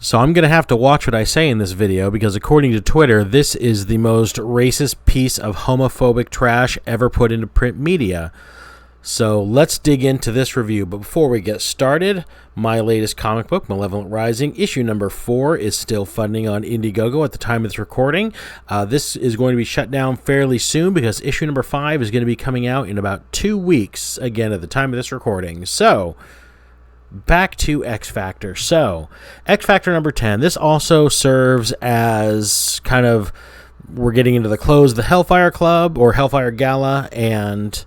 So I'm going to have to watch what I say in this video because according to Twitter, this is the most racist piece of homophobic trash ever put into print media. So let's dig into this review. But before we get started, my latest comic book, Malevolent Rising, issue number 4, is still funding on Indiegogo at the time of this recording. This is going to be shut down fairly soon because issue number 5 is going to be coming out in about 2 weeks, again, at the time of this recording. So back to X Factor. So, X Factor number 10. This also serves as kind of, we're getting into the close of the Hellfire Club or Hellfire Gala, and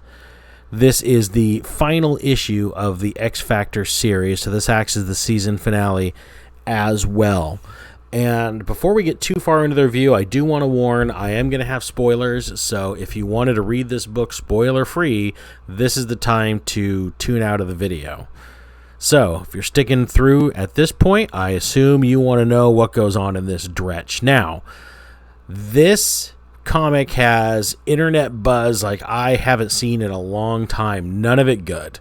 this is the final issue of the X Factor series. So this acts as the season finale as well. And before we get too far into the review, I do want to warn, I am going to have spoilers. So if you wanted to read this book spoiler-free, this is the time to tune out of the video. So, if you're sticking through at this point, I assume you want to know what goes on in this dretch. Now, this comic has internet buzz like I haven't seen in a long time. None of it good.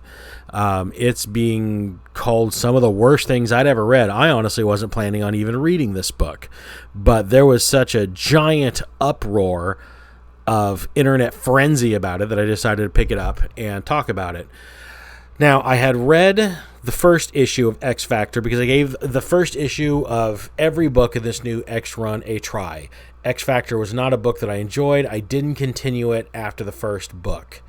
It's being called some of the worst things I'd ever read. I honestly wasn't planning on even reading this book. But there was such a giant uproar of internet frenzy about it that I decided to pick it up and talk about it. Now, I had read the first issue of X Factor because I gave the first issue of every book of this new X run a try. X Factor was not a book that I enjoyed. I didn't continue it after the first book.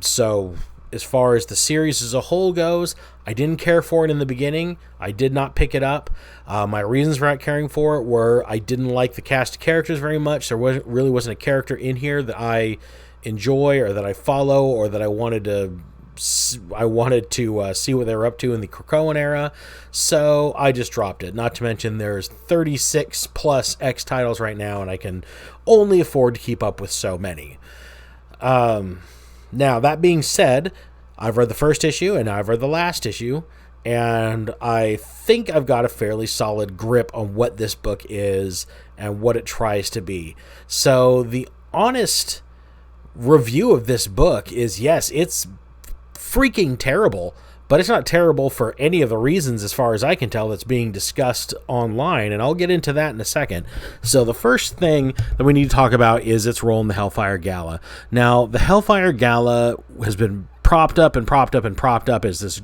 So as far as the series as a whole goes, I didn't care for it in the beginning. I did not pick it up. My reasons for not caring for it were I didn't like the cast of characters very much. There really wasn't a character in here that I enjoy or that I follow or that I wanted to see what they were up to in the Krakoan era, so I just dropped it. Not to mention there's 36 plus X titles right now, and I can only afford to keep up with so many. Now, that being said, I've read the first issue, and I've read the last issue, and I think I've got a fairly solid grip on what this book is and what it tries to be. So the honest review of this book is, yes, it's freaking terrible, but it's not terrible for any of the reasons, as far as I can tell, that's being discussed online, and I'll get into that in a second. So the first thing that we need to talk about is its role in the Hellfire Gala. Now, the Hellfire Gala has been propped up as this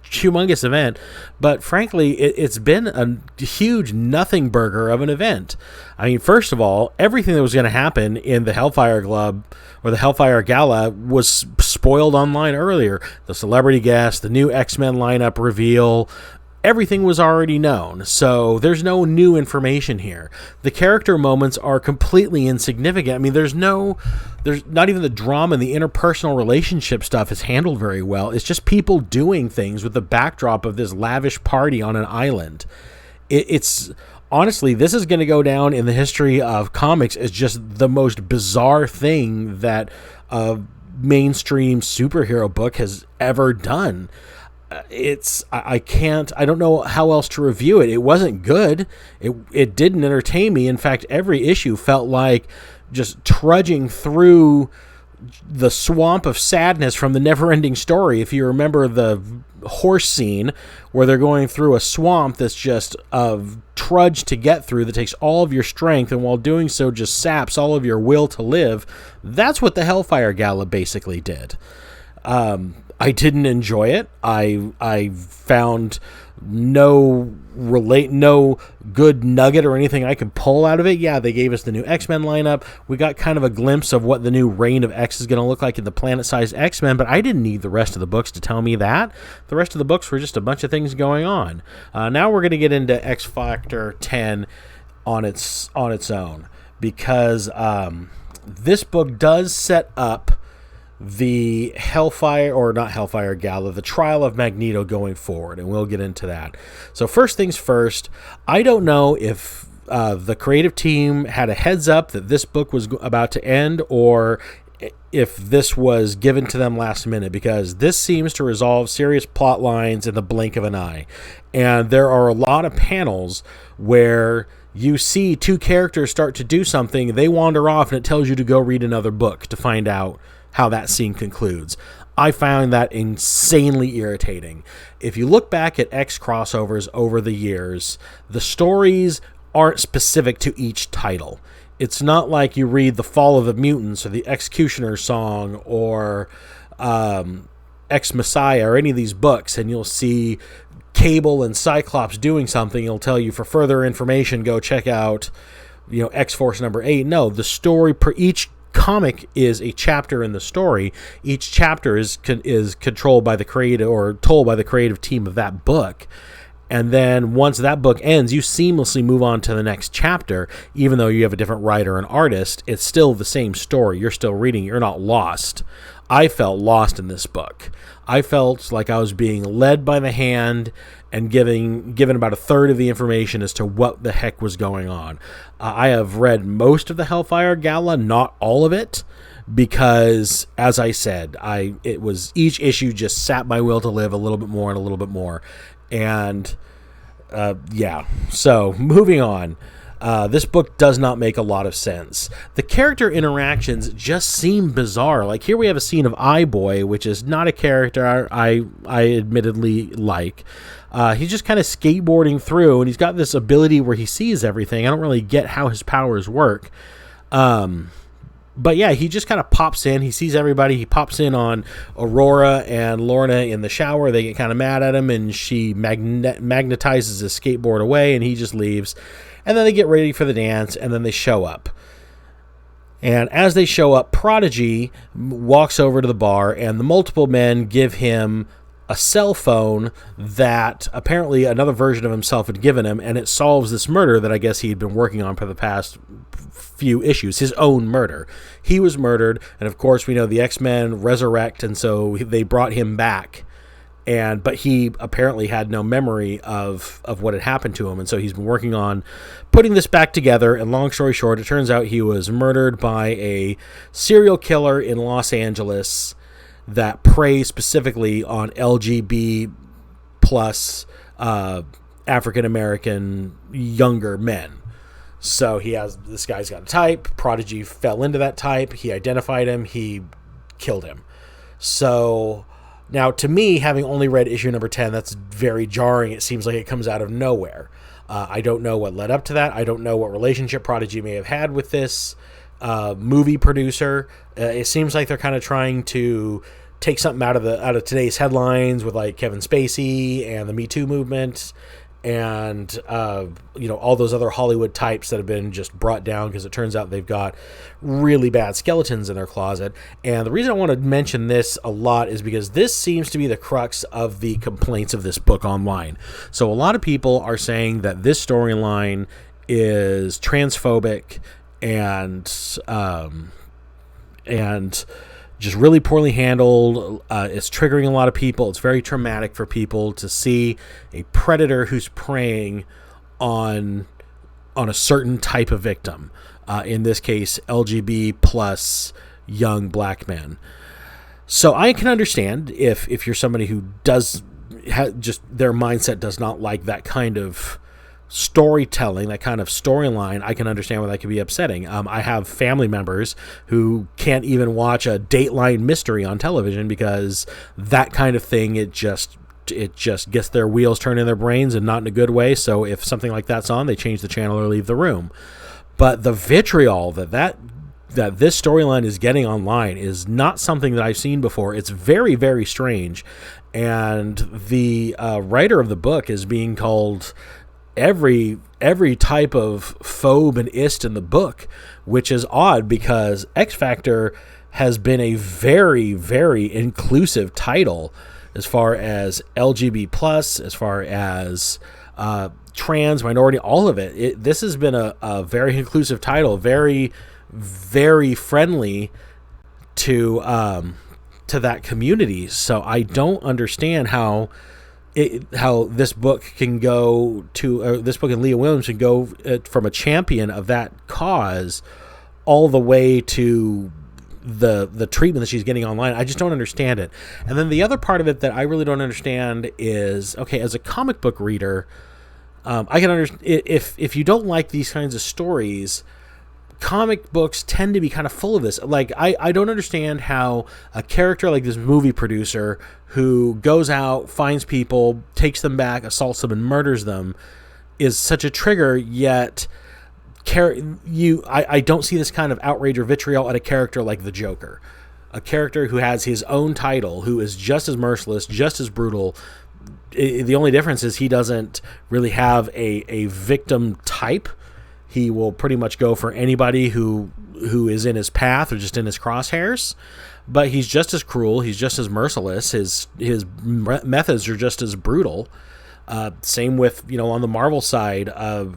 humongous event, but frankly, it's been a huge nothing burger of an event. I mean, first of all, everything that was going to happen in the Hellfire Club or the Hellfire Gala was spoiled online earlier. The celebrity guest, the new X-Men lineup reveal, everything was already known, so there's no new information here. The character moments are completely insignificant. I mean, there's not even the drama and the interpersonal relationship stuff is handled very well. It's just people doing things with the backdrop of this lavish party on an island. It's honestly, this is going to go down in the history of comics as just the most bizarre thing that a mainstream superhero book has ever done. I don't know how else to review it. It wasn't good. It didn't entertain me. In fact, every issue felt like just trudging through the swamp of sadness from the Never-Ending Story. If you remember the horse scene where they're going through a swamp that's just a trudge to get through that takes all of your strength, and while doing so just saps all of your will to live, that's what the Hellfire Gala basically did. I didn't enjoy it. I found no good nugget or anything I could pull out of it. Yeah, they gave us the new X-Men lineup. We got kind of a glimpse of what the new Reign of X is going to look like in the planet-sized X-Men, but I didn't need the rest of the books to tell me that. The rest of the books were just a bunch of things going on. Now we're going to get into X Factor 10 on its own, because this book does set up the Hellfire Gala, the Trial of Magneto going forward, and we'll get into that. So first things first, I don't know if the creative team had a heads up that this book was about to end, or if this was given to them last minute, because this seems to resolve serious plot lines in the blink of an eye. And there are a lot of panels where you see two characters start to do something, they wander off, and it tells you to go read another book to find out how that scene concludes. I found that insanely irritating. If you look back at X crossovers over the years, the stories aren't specific to each title. It's not like you read The Fall of the Mutants or The Executioner Song or Ex Messiah or any of these books, and you'll see Cable and Cyclops doing something. It'll tell you, for further information, go check out, X-Force number 8. No, the story per each comic is a chapter in the story. Each chapter is controlled by the creative, or told by the creative team of that book. And then once that book ends, you seamlessly move on to the next chapter. Even though you have a different writer and artist, it's still the same story. You're still reading. You're not lost. I felt lost in this book. I felt like I was being led by the hand and given about a third of the information as to what the heck was going on. I have read most of the Hellfire Gala, not all of it, because, as I said, it was each issue just sat my will to live a little bit more and a little bit more. And so moving on. This book does not make a lot of sense. The character interactions just seem bizarre. Like, here we have a scene of iBoy, which is not a character I admittedly like. He's just kind of skateboarding through, and he's got this ability where he sees everything. I don't really get how his powers work. But yeah, he just kind of pops in. He sees everybody. He pops in on Aurora and Lorna in the shower. They get kind of mad at him, and she magnetizes his skateboard away, and he just leaves. And then they get ready for the dance, and then they show up. And as they show up, Prodigy walks over to the bar, and the multiple men give him a cell phone that apparently another version of himself had given him, and it solves this murder that I guess he had been working on for the past few issues, his own murder. He was murdered, and of course we know the X-Men resurrect, and so they brought him back. But he apparently had no memory of what had happened to him, and so he's been working on putting this back together. And long story short, it turns out he was murdered by a serial killer in Los Angeles that preys specifically on LGB plus African American younger men. So this guy's got a type. Prodigy fell into that type. He identified him. He killed him. So now, to me, having only read issue number 10, that's very jarring. It seems like it comes out of nowhere. I don't know what led up to that. I don't know what relationship Prodigy may have had with this movie producer. It seems like they're kind of trying to take something out of today's headlines with like Kevin Spacey and the Me Too movement and all those other Hollywood types that have been just brought down because it turns out they've got really bad skeletons in their closet. And the reason I want to mention this a lot is because this seems to be the crux of the complaints of this book online. So a lot of people are saying that this storyline is transphobic and just really poorly handled. It's triggering a lot of people. It's very traumatic for people to see a predator who's preying on a certain type of victim. In this case, LGB plus young black men. So I can understand if you're somebody who does just their mindset does not like that kind of storytelling, that kind of storyline. I can understand why that could be upsetting. I have family members who can't even watch a Dateline mystery on television because that kind of thing, it just gets their wheels turned in their brains, and not in a good way. So if something like that's on, they change the channel or leave the room. But the vitriol that this storyline is getting online is not something that I've seen before. It's very, very strange. And the writer of the book is being called every type of phobe and ist in the book, which is odd because X Factor has been a very, very inclusive title as far as LGB plus, as far as trans, minority, all of it. This has been a very inclusive title, very, very friendly to that community. So I don't understand how this book can go to this book and Leah Williams can go from a champion of that cause all the way to the treatment that she's getting online. I just don't understand it. And then the other part of it that I really don't understand is, okay, as a comic book reader, I can understand if you don't like these kinds of stories, comic books tend to be kind of full of this. Like, I don't understand how a character like this movie producer who goes out, finds people, takes them back, assaults them, and murders them is such a trigger, yet I don't see this kind of outrage or vitriol at a character like the Joker. A character who has his own title, who is just as merciless, just as brutal. The only difference is he doesn't really have a victim type. He will pretty much go for anybody who is in his path or just in his crosshairs. But he's just as cruel. He's just as merciless. His methods are just as brutal. Same with, on the Marvel side of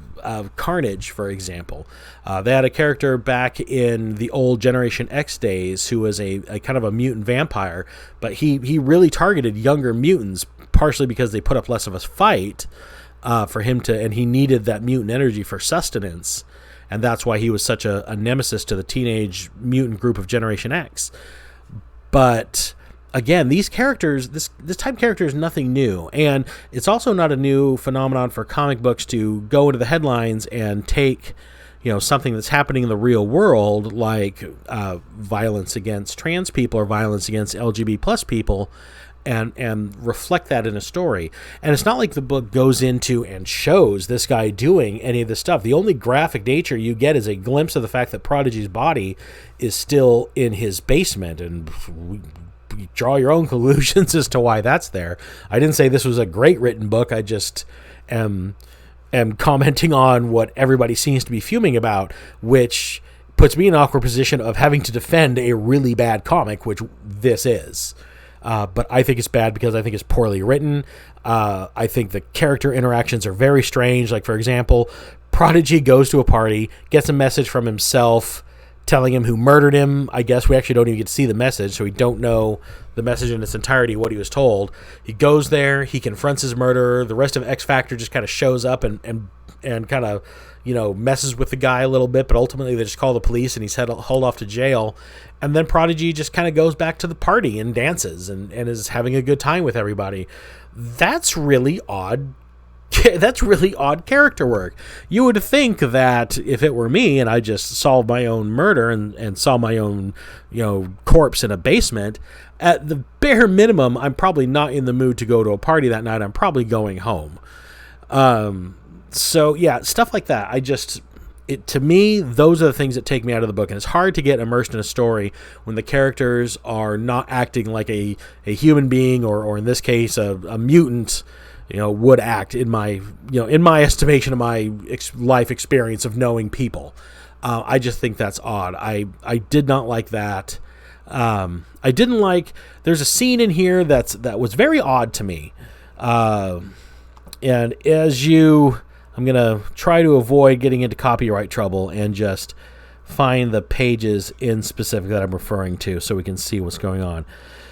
Carnage, for example. They had a character back in the old Generation X days who was a kind of a mutant vampire, but he really targeted younger mutants, partially because they put up less of a fight for him to, and he needed that mutant energy for sustenance, and that's why he was such a nemesis to the teenage mutant group of Generation X. But again, these characters, this type of character is nothing new, and it's also not a new phenomenon for comic books to go into the headlines and take, something that's happening in the real world, like violence against trans people or violence against LGBT plus people, and reflect that in a story. And it's not like the book goes into and shows this guy doing any of this stuff. The only graphic nature you get is a glimpse of the fact that Prodigy's body is still in his basement, and draw your own conclusions as to why that's there. I didn't say this was a great written book. I just am commenting on what everybody seems to be fuming about, which puts me in an awkward position of having to defend a really bad comic, which this is. But I think it's bad because I think it's poorly written. I think the character interactions are very strange. Like, for example, Prodigy goes to a party, gets a message from himself telling him who murdered him. I guess we actually don't even get to see the message, so we don't know the message in its entirety, what he was told. He goes there, he confronts his murderer. The rest of X Factor just kind of shows up and kind of, messes with the guy a little bit, but ultimately they just call the police and he's hauled off to jail. And then Prodigy just kind of goes back to the party and dances and is having a good time with everybody. That's really odd. That's really odd character work. You would think that if it were me and I just solved my own murder and saw my own, corpse in a basement, at the bare minimum, I'm probably not in the mood to go to a party that night. I'm probably going home. So yeah, stuff like that. To me, those are the things that take me out of the book. And it's hard to get immersed in a story when the characters are not acting like a human being, or in this case, a mutant, would act in my estimation of my life experience of knowing people. I just think that's odd. I did not like that. I didn't like, there's a scene in here that was very odd to me. And I'm going to try to avoid getting into copyright trouble and just find the pages in specific that I'm referring to so we can see what's going on.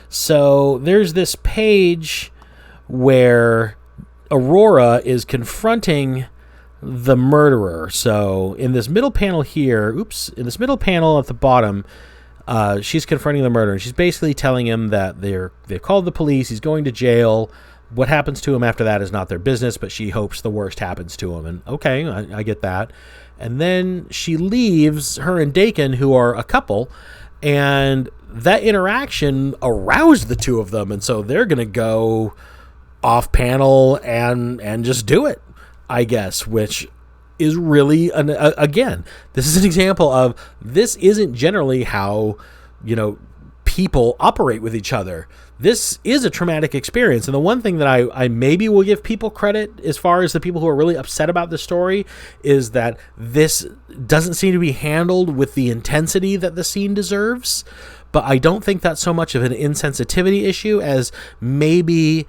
So there's this page where Aurora is confronting the murderer. So in this middle panel here, in this middle panel at the bottom, she's confronting the murderer. And she's basically telling him that they've called the police. He's going to jail. What happens to him after that is not their business, but she hopes the worst happens to him. And okay, I get that. And then she leaves, her and Dakin, who are a couple, and that interaction aroused the two of them. And so they're going to go off panel and just do it, I guess, which is really, again, this is an example of, this isn't generally how, people operate with each other. This is a traumatic experience. And the one thing that I maybe will give people credit, as far as the people who are really upset about the story, is that this doesn't seem to be handled with the intensity that the scene deserves. But I don't think that's so much of an insensitivity issue as maybe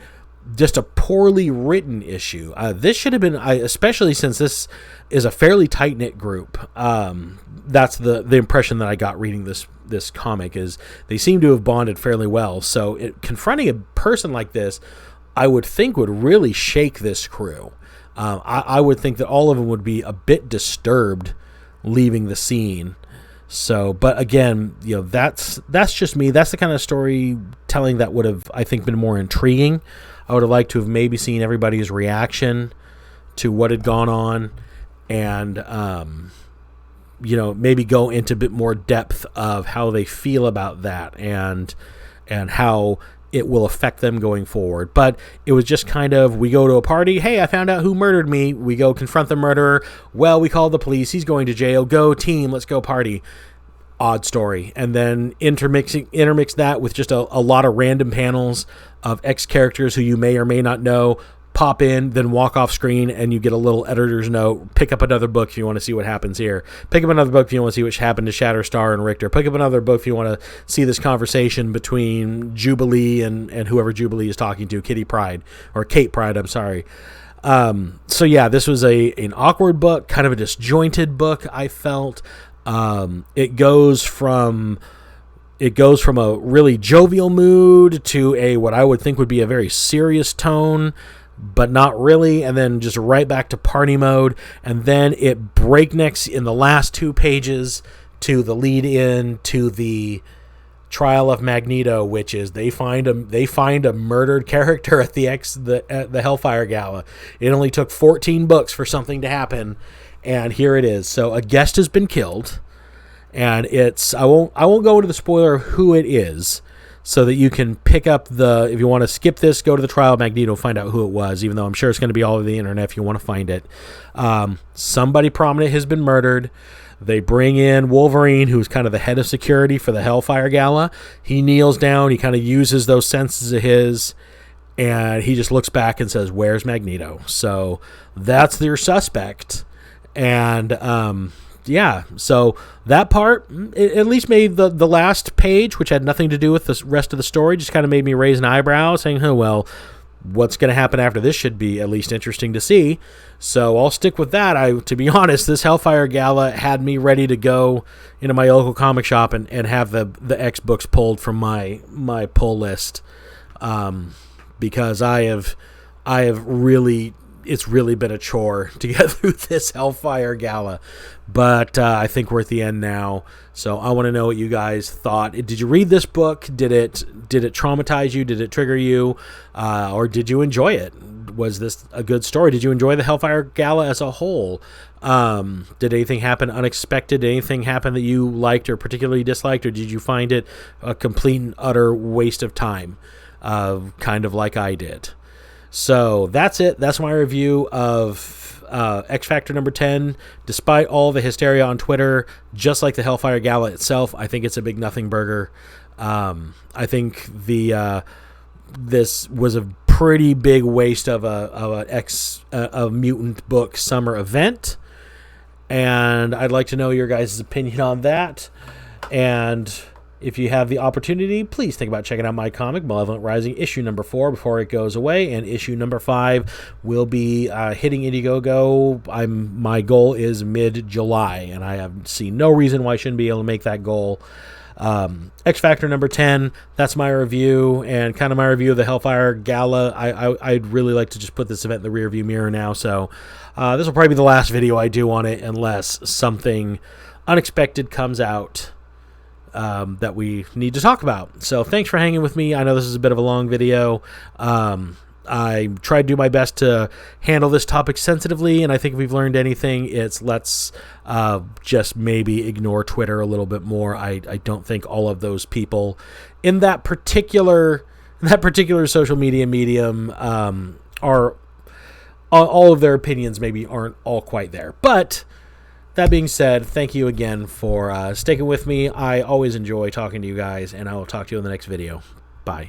just a poorly written issue. This should have been, especially since this is a fairly tight-knit group. That's the impression that I got reading this comic, is they seem to have bonded fairly well. So confronting a person like this, I would think, would really shake this crew. I would think that all of them would be a bit disturbed leaving the scene. So, but again, that's just me. That's the kind of storytelling that would have, I think, been more intriguing. I would have liked to have maybe seen everybody's reaction to what had gone on, and maybe go into a bit more depth of how they feel about that and how it will affect them going forward. But it was just kind of, we go to a party. Hey, I found out who murdered me. We go confront the murderer. Well, we called the police. He's going to jail. Go team. Let's go party. Odd story. And then intermix that with just a lot of random panels of X characters who you may or may not know pop in, then walk off screen, and you get a little editor's note. Pick up another book if you want to see what happens here. Pick up another book if you want to see what happened to Shatterstar and Richter. Pick up another book if you want to see this conversation between Jubilee and whoever Jubilee is talking to, Kate Pride, I'm sorry. So yeah, this was an awkward book, kind of a disjointed book, I felt. It goes from a really jovial mood to what I would think would be a very serious tone, but not really, and then just right back to party mode, and then it breaknecks in the last 2 pages to the lead in to the Trial of Magneto, which is they find a murdered character at the Hellfire Gala. It only took 14 books for something to happen, and here it is. So a guest has been killed, and I won't go into the spoiler of who it is, so that you can pick up if you want to skip this, go to the Trial of Magneto, find out who it was, even though I'm sure it's going to be all over the internet if you want to find it. Somebody prominent has been murdered. They bring in Wolverine, who's kind of the head of security for the Hellfire Gala. He kneels down. He kind of uses those senses of his, and he just looks back and says, "Where's Magneto?" So that's their suspect. And yeah, so that part, it at least made the last page, which had nothing to do with the rest of the story, just kind of made me raise an eyebrow, saying, oh, well, what's going to happen after this should be at least interesting to see. So I'll stick with that. To be honest, this Hellfire Gala had me ready to go into my local comic shop and have the X books pulled from my pull list, because I have really... It's really been a chore to get through this Hellfire Gala, but I think we're at the end now. So I want to know what you guys thought. Did you read this book? Did it traumatize you? Did it trigger you? Or did you enjoy it? Was this a good story? Did you enjoy the Hellfire Gala as a whole? Did anything happen unexpected? Did anything happen that you liked or particularly disliked? Or did you find it a complete and utter waste of time, kind of like I did? So that's it. That's my review of X Factor number 10. Despite all the hysteria on Twitter, just like the Hellfire Gala itself, I think it's a big nothing burger. I think this was a pretty big waste of a mutant book summer event, and I'd like to know your guys' opinion on that. And if you have the opportunity, please think about checking out my comic, Malevolent Rising, issue number 4, before it goes away, and issue number 5 will be hitting Indiegogo. My goal is mid-July, and I have seen no reason why I shouldn't be able to make that goal. X Factor number 10, that's my review, and kind of my review of the Hellfire Gala. I'd really like to just put this event in the rearview mirror now, so this will probably be the last video I do on it, unless something unexpected comes out that we need to talk about. So thanks for hanging with me. I know this is a bit of a long video. I tried to do my best to handle this topic sensitively, and I think if we've learned anything, it's let's just maybe ignore Twitter a little bit more. I don't think all of those people in that particular social media medium are all of their opinions maybe aren't all quite there. But that being said, thank you again for sticking with me. I always enjoy talking to you guys, and I will talk to you in the next video. Bye.